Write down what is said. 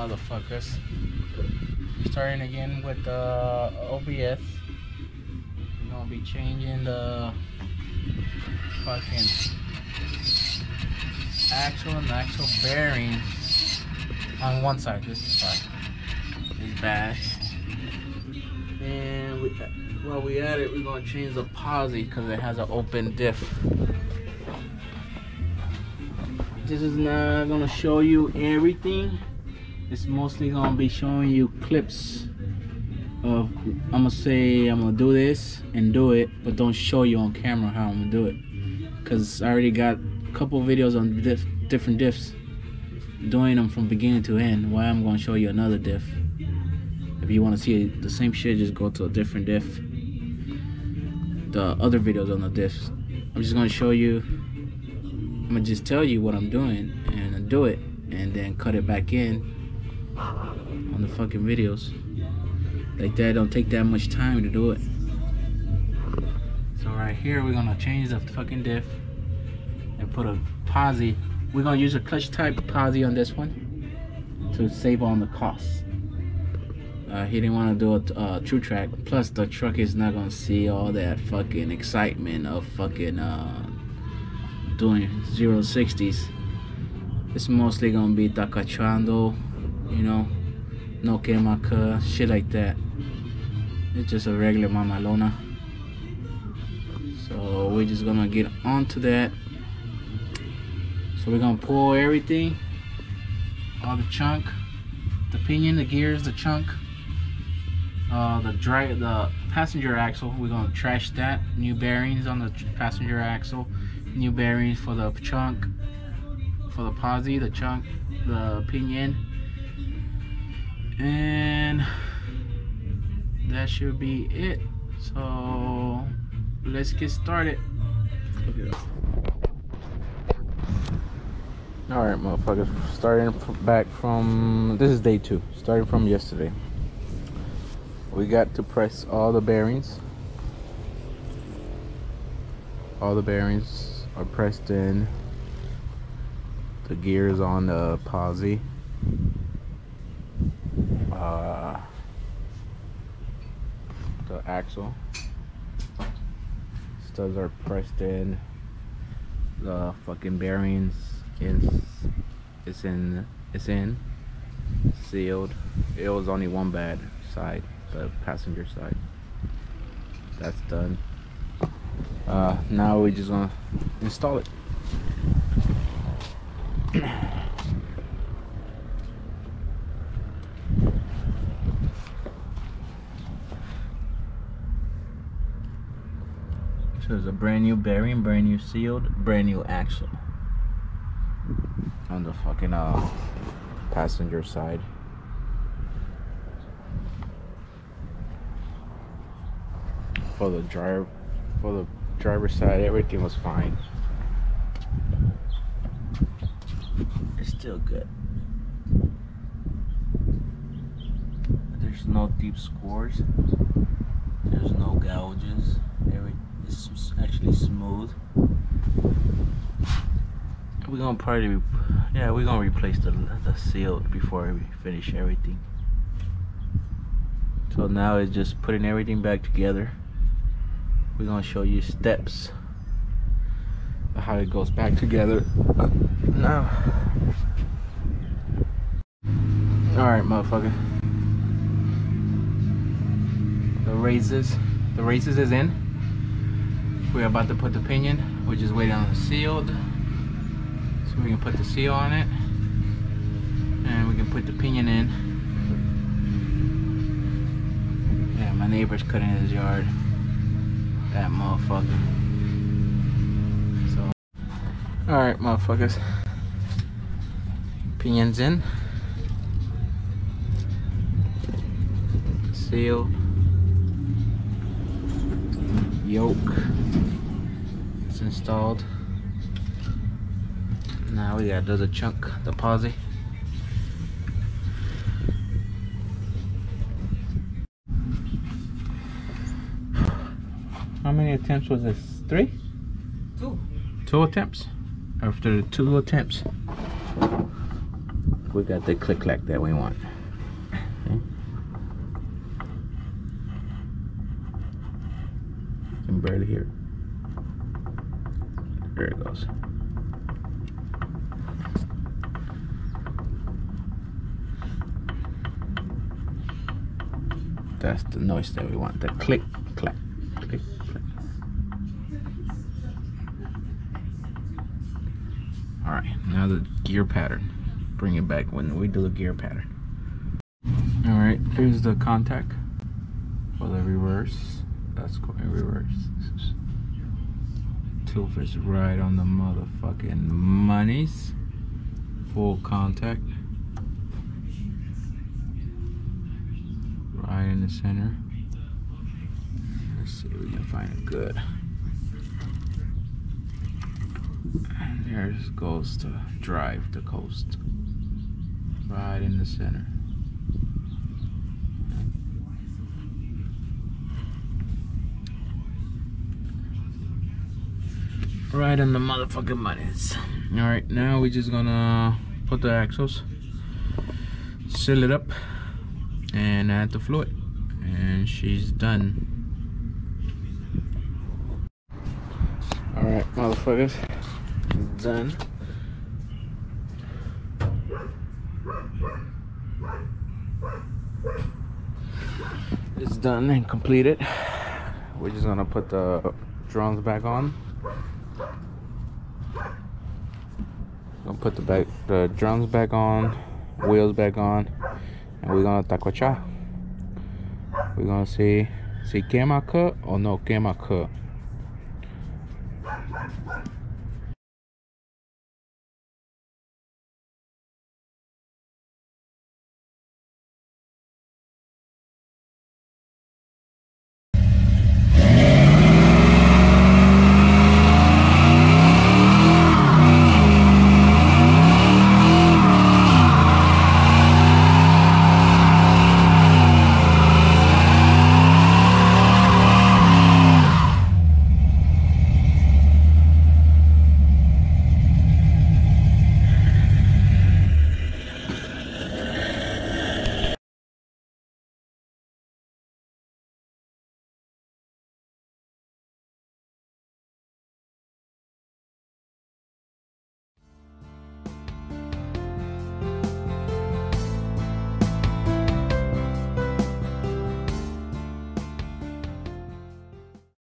motherfuckers. Starting again with the OBS. We're gonna be changing the fucking axle and axle bearings on one side. This side is bad. And while we at it, we're gonna change the Posi because it has an open diff. This is not gonna show you everything. It's mostly gonna be showing you clips of, I'm gonna do this and do it, but don't show you on camera how I'm gonna do it, because I already got a couple videos on different diffs, doing them from beginning to end. Why I'm gonna show you another diff? If you want to see the same shit, just go to a different diff. The other videos on the diffs, I'm just gonna show you. I'm gonna just tell you what I'm doing and do it, and then cut it back in on the fucking videos. Like that, don't take that much time to do it. So right here, we're gonna change the fucking diff and put a Posi. We're gonna use a clutch type Posi on this one to save on the costs. He didn't want to do a true track. Plus, the truck is not gonna see all that fucking excitement of fucking doing 0-60s. It's mostly gonna be takachando, you know, no quemaca, shit like that. It's just a regular mamalona. So we're just gonna get onto that. So we're gonna pull everything, all the chunk, the pinion, the gears, the chunk, the passenger axle. We're gonna trash that. New bearings on the passenger axle, new bearings for the chunk, for the Posi, the chunk, the pinion, and that should be it. So let's get started. All right, motherfuckers, starting back from, this is day 2, starting from yesterday. We got to press all the bearings. All the bearings are pressed in. The gears on the Posi. The axle. Studs are pressed in. The fucking bearings it's in sealed. It was only one bad side, the passenger side. That's done. Now we're just gonna install it. So there's a brand new bearing, brand new sealed, brand new axle on the fucking passenger side. For the driver's side, everything was fine. It's still good. There's no deep scores. There's no gouges. It's actually smooth. We're gonna probably, we're gonna replace the sealed before we finish everything. So now it's just putting everything back together. We're gonna show you steps of how it goes back together now. All right, motherfucker. The races is in. We're about to put the pinion. We're just waiting on the sealed, so we can put the seal on it, and we can put the pinion in. Yeah, my neighbor's cutting his yard. That motherfucker. So, all right, motherfuckers. Pinion's in. Seal. Yoke. It's installed. Now we gotta do the chunk, the Posi. How many attempts was this? 3? 2. 2 attempts? After 2 attempts. we got the click clack that we want. Okay. You can barely hear it. There it goes. That's the noise that we want. The click clack. Click clack. Alright, now the gear pattern. Bring it back when we do the gear pattern. Alright, here's the contact for the reverse. That's going reverse. Tooth is right on the motherfucking monies. Full contact. Right in the center. Let's see if we can find it good. And there it goes to drive the coast. Right in the center. Right on the motherfucking monies. Alright, now we're just gonna put the axles, seal it up, and add the fluid. And she's done. Alright, motherfuckers. It's done. It's done and completed. We're just gonna put the drums back on. Gonna put the drums back on, wheels back on, and we're gonna taquachar. We're gonna see quema cut or no quema cut.